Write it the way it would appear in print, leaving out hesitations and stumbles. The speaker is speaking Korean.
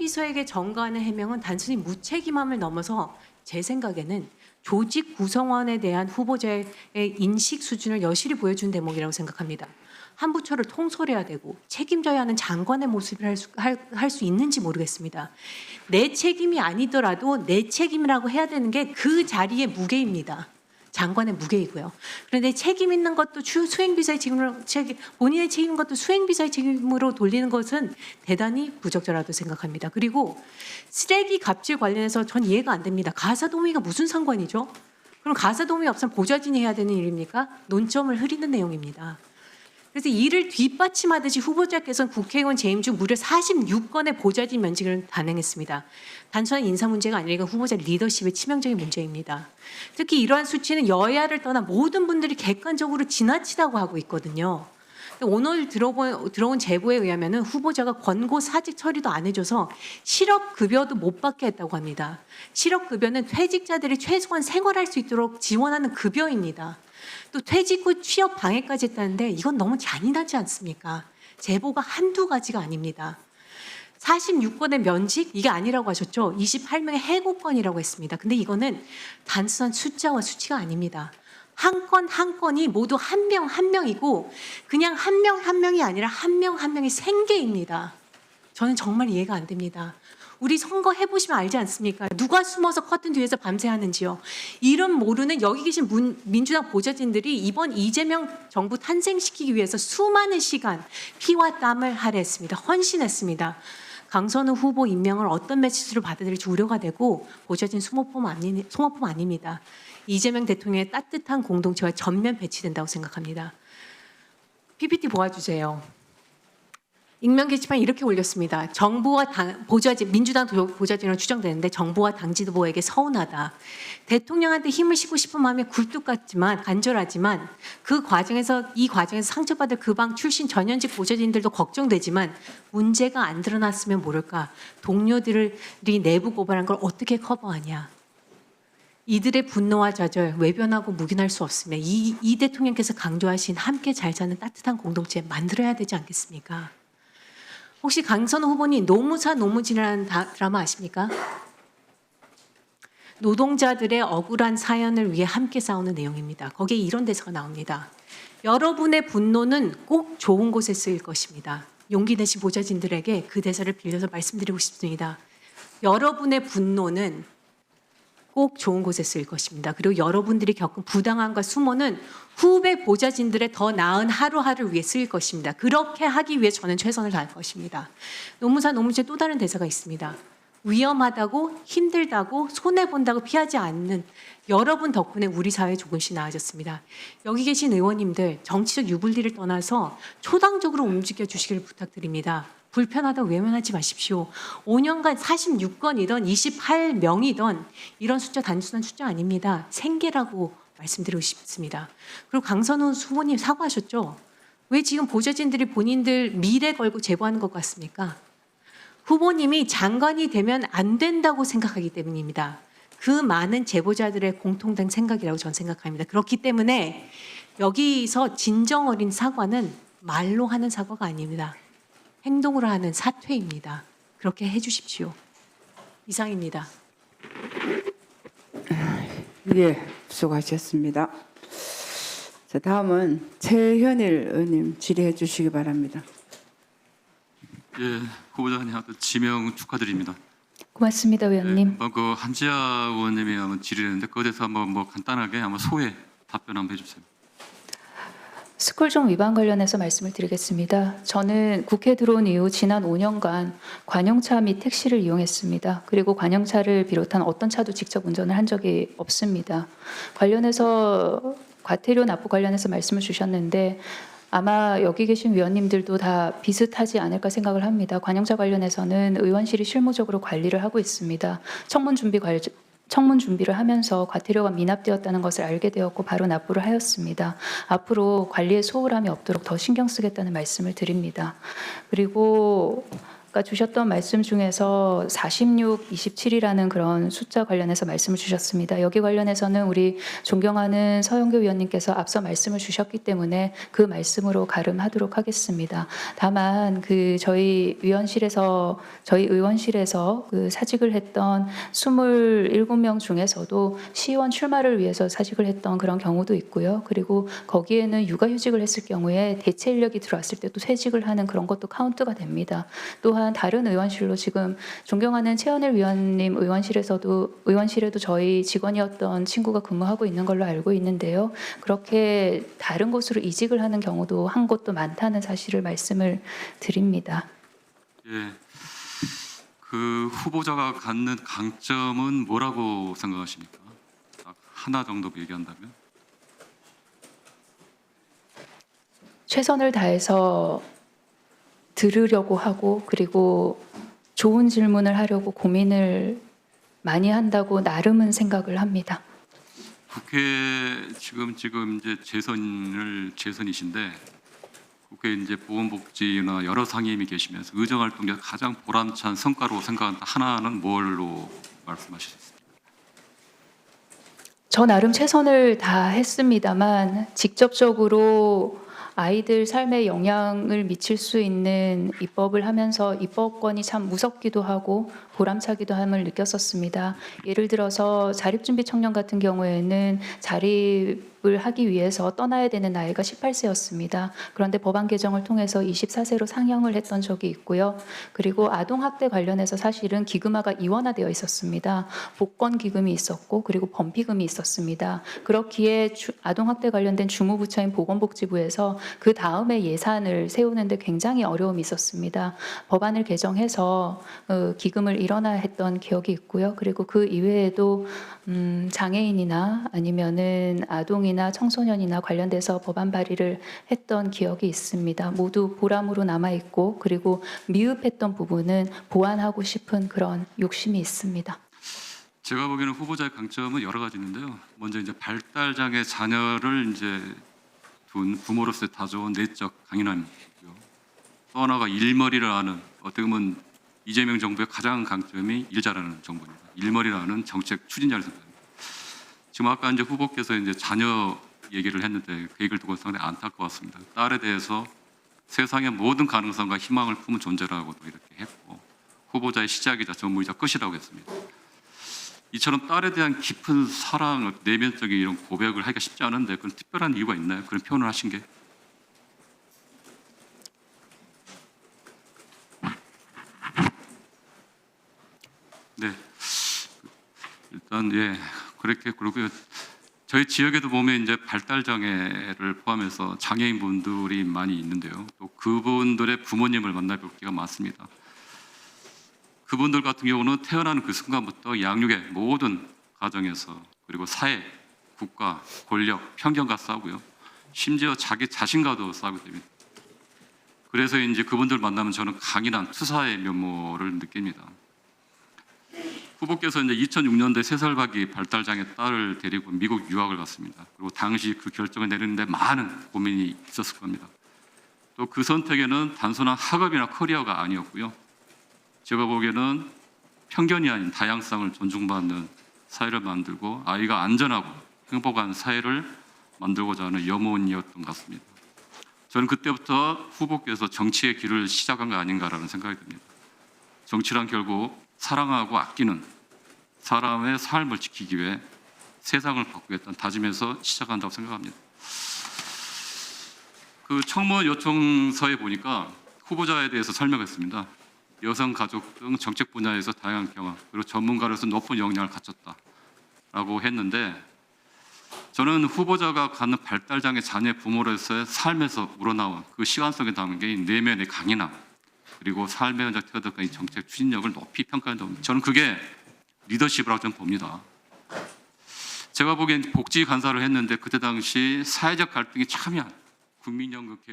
수행비서에게 전가하는 해명은 단순히 무책임함을 넘어서 제 생각에는 조직 구성원에 대한 후보자의 인식 수준을 여실히 보여준 대목이라고 생각합니다. 한 부처를 통솔해야 되고 책임져야 하는 장관의 모습을 할 수 있는지 모르겠습니다. 내 책임이 아니더라도 내 책임이라고 해야 되는 게 그 자리의 무게입니다. 장관의 무게이고요. 그런데 책임 있는 것도 수행비서의 책임으로 본인의 책임인 것도 수행비서의 책임으로 돌리는 것은 대단히 부적절하다고 생각합니다. 그리고 쓰레기 갑질 관련해서 전 이해가 안 됩니다. 가사도우미가 무슨 상관이죠? 그럼 가사도우미 없으면 보좌진이 해야 되는 일입니까? 논점을 흐리는 내용입니다. 그래서 이를 뒷받침하듯이 후보자께서는 국회의원 재임 중 무려 46건의 보좌진 면직을 단행했습니다. 단순한 인사 문제가 아니라 후보자 리더십의 치명적인 문제입니다. 특히 이러한 수치는 여야를 떠나 모든 분들이 객관적으로 지나치다고 하고 있거든요. 오늘 들어온 제보에 의하면 후보자가 권고 사직 처리도 안 해줘서 실업급여도 못 받게 했다고 합니다. 실업급여는 퇴직자들이 최소한 생활할 수 있도록 지원하는 급여입니다. 또 퇴직 후 취업 방해까지 했다는데 이건 너무 잔인하지 않습니까? 제보가 한두 가지가 아닙니다. 46건의 면직 이게 아니라고 하셨죠? 28명의 해고건이라고 했습니다. 근데 이거는 단순한 숫자와 수치가 아닙니다. 한 건 한 건이 모두 한 명 한 명이고 그냥 한 명 한 명이 아니라 한 명 한 명의 생계입니다. 저는 정말 이해가 안 됩니다. 우리 선거 해보시면 알지 않습니까? 누가 숨어서 커튼 뒤에서 밤새 하는지요. 이름 모르는 여기 계신 민주당 보좌진들이 이번 이재명 정부 탄생시키기 위해서 수많은 시간, 피와 땀을 할애했습니다. 헌신했습니다. 강선우 후보 임명을 어떤 메시지로 받아들일지 우려가 되고 보좌진 소모품 아닙니다. 이재명 대통령의 따뜻한 공동체와 전면 배치된다고 생각합니다. PPT 보아주세요. 익명 게시판 이렇게 올렸습니다. 정부와 보좌진, 민주당 보좌진으로 추정되는데 정부와 당지도부에게 서운하다. 대통령한테 힘을 싣고 싶은 마음이 굴뚝 같지만 간절하지만 이 과정에서 상처받을 그 방 출신 전현직 보좌진들도 걱정되지만 문제가 안 드러났으면 모를까. 동료들이 내부 고발한 걸 어떻게 커버하냐. 이들의 분노와 좌절 외변하고 묵인할 수 없으며 이 대통령께서 강조하신 함께 잘 사는 따뜻한 공동체 만들어야 되지 않겠습니까? 혹시 강선우 후보님 노무사 노무진이라는 드라마 아십니까? 노동자들의 억울한 사연을 위해 함께 싸우는 내용입니다. 거기에 이런 대사가 나옵니다. 여러분의 분노는 꼭 좋은 곳에 쓰일 것입니다. 용기 내신 보좌진들에게 그 대사를 빌려서 말씀드리고 싶습니다. 여러분의 분노는 꼭 좋은 곳에 쓰일 것입니다. 그리고 여러분들이 겪은 부당함과 수모는 후배 보좌진들의 더 나은 하루하루를 위해 쓰일 것입니다. 그렇게 하기 위해 저는 최선을 다할 것입니다. 노무사 노무진의 또 다른 대사가 있습니다. 위험하다고 힘들다고 손해본다고 피하지 않는 여러분 덕분에 우리 사회 조금씩 나아졌습니다. 여기 계신 의원님들 정치적 유불리를 떠나서 초당적으로 움직여 주시기를 부탁드립니다. 불편하다고 외면하지 마십시오. 5년간 46건이던 28명이던 이런 숫자 단순한 숫자 아닙니다. 생계라고 말씀드리고 싶습니다. 그리고 강선우 후보님 사과하셨죠? 왜 지금 보좌진들이 본인들 미래 걸고 제보하는 것 같습니까? 후보님이 장관이 되면 안 된다고 생각하기 때문입니다. 그 많은 제보자들의 공통된 생각이라고 저는 생각합니다. 그렇기 때문에 여기서 진정 어린 사과는 말로 하는 사과가 아닙니다. 행동으로 하는 사퇴입니다. 그렇게 해주십시오. 이상입니다. 예, 수고하셨습니다. 자, 다음은 최현일 의원님 질의해 주시기 바랍니다. 예, 후보자님 지명 축하드립니다. 고맙습니다, 의원님. 그 한지아 의원님이 한번 질의했는데 그에 대해서 한번 간단하게 소회 답변 한번 해주세요. 스쿨존 위반 관련해서 말씀을 드리겠습니다. 저는 국회 들어온 이후 지난 5년간 관용차 및 택시를 이용했습니다. 그리고 관용차를 비롯한 어떤 차도 직접 운전을 한 적이 없습니다. 관련해서 과태료 납부 관련해서 말씀을 주셨는데 아마 여기 계신 위원님들도 다 비슷하지 않을까 생각을 합니다. 관용차 관련해서는 의원실이 실무적으로 관리를 하고 있습니다. 청문 준비를 하면서 과태료가 미납되었다는 것을 알게 되었고 바로 납부를 하였습니다. 앞으로 관리에 소홀함이 없도록 더 신경 쓰겠다는 말씀을 드립니다. 그리고 아까 주셨던 말씀 중에서 46, 27이라는 그런 숫자 관련해서 말씀을 주셨습니다. 여기 관련해서는 우리 존경하는 서영교 위원님께서 앞서 말씀을 주셨기 때문에 그 말씀으로 가름하도록 하겠습니다. 다만 저희 의원실에서 그 사직을 했던 27명 중에서도 시의원 출마를 위해서 사직을 했던 그런 경우도 있고요. 그리고 거기에는 육아휴직을 했을 경우에 대체 인력이 들어왔을 때 또 퇴직을 하는 그런 것도 카운트가 됩니다. 또한 다른 의원실로 지금 존경하는 최현일 위원님 의원실에도 저희 직원이었던 친구가 근무하고 있는 걸로 알고 있는데요. 그렇게 다른 곳으로 이직을 하는 경우도 한 곳도 많다는 사실을 말씀을 드립니다. 예, 그 후보자가 갖는 강점은 뭐라고 생각하십니까? 딱 하나 정도 얘기한다면? 최선을 다해서 들으려고 하고 그리고 좋은 질문을 하려고 고민을 많이 한다고 나름은 생각을 합니다. 국회 지금 이제 재선이신데 국회 이제 보건복지나 여러 상임위 계시면서 의정 활동 중에서 가장 보람찬 성과로 생각한다 하나는 뭘로 말씀하실 수 있습니까? 저 나름 최선을 다했습니다만 직접적으로 아이들 삶에 영향을 미칠 수 있는 입법을 하면서 입법권이 참 무섭기도 하고 보람차기도 함을 느꼈었습니다. 예를 들어서 자립준비 청년 같은 경우에는 자립을 하기 위해서 떠나야 되는 나이가 18세였습니다. 그런데 법안 개정을 통해서 24세로 상향을 했던 적이 있고요. 그리고 아동학대 관련해서 사실은 기금화가 이원화되어 있었습니다. 복권기금이 있었고 그리고 범피금이 있었습니다. 그렇기에 아동학대 관련된 주무부처인 보건복지부에서 그 다음에 예산을 세우는데 굉장히 어려움이 있었습니다. 법안을 개정해서 기금을 일원화했던 기억이 있고요. 그리고 그 이외에도 장애인이나 아니면은 아동이나 청소년이나 관련돼서 법안 발의를 했던 기억이 있습니다. 모두 보람으로 남아 있고 그리고 미흡했던 부분은 보완하고 싶은 그런 욕심이 있습니다. 제가 보기에는 후보자의 강점은 여러 가지 있는데요. 먼저 이제 발달 장애 자녀를 이제 둔 부모로서의 다져온 내적 강인함이고요. 또 하나가 일머리를 아는 어떻게 보면 이재명 정부의 가장 강점이 일 잘하는 정부입니다. 일머리를 아는 정책 추진자를 생각합니다. 지금 아까 이제 후보께서 이제 자녀 얘기를 했는데 그 얘기를 듣고 상당히 안타까웠습니다. 딸에 대해서 세상의 모든 가능성과 희망을 품은 존재라고도 이렇게 했고 후보자의 시작이자 전무이자 끝이라고 했습니다. 이처럼 딸에 대한 깊은 사랑, 내면적인 이런 고백을 하기가 쉽지 않은데 그런 특별한 이유가 있나요? 그런 표현을 하신 게? 네, 일단 예 그렇게 그러고요. 저희 지역에도 보면 이제 발달 장애를 포함해서 장애인 분들이 많이 있는데요. 또 그분들의 부모님을 만나볼 기회가 많습니다. 그분들 같은 경우는 태어나는 그 순간부터 양육의 모든 과정에서 그리고 사회, 국가, 권력, 편견과 싸우고요. 심지어 자기 자신과도 싸우게 됩니다. 그래서 이제 그분들 만나면 저는 강인한 투사의 면모를 느낍니다. 후보께서 이제 2006년도에 3살 박이 발달장애 딸을 데리고 미국 유학을 갔습니다. 그리고 당시 그 결정을 내리는데 많은 고민이 있었을 겁니다. 또 그 선택에는 단순한 학업이나 커리어가 아니었고요. 제가 보기에는 편견이 아닌 다양성을 존중받는 사회를 만들고 아이가 안전하고 행복한 사회를 만들고자 하는 염원이었던 것 같습니다. 저는 그때부터 후보께서 정치의 길을 시작한 거 아닌가라는 생각이 듭니다. 정치란 결국 사랑하고 아끼는 사람의 삶을 지키기 위해 세상을 바꾸겠다는 다짐에서 시작한다고 생각합니다. 그 청문 요청서에 보니까 후보자에 대해서 설명했습니다. 여성, 가족 등 정책 분야에서 다양한 경험 그리고 전문가로서 높은 역량을 갖췄다라고 했는데 저는 후보자가 갖는 발달장애 자녀 부모로서의 삶에서 우러나온 그 시간성에 담긴 내면의 강인함 그리고 삶의 현장 태어났던 이 정책 추진력을 높이 평가한다고 합니다. 저는 그게 리더십이라고 좀 봅니다. 제가 보기엔 복지 간사를 했는데 그때 당시 사회적 갈등이 참여한 국민연금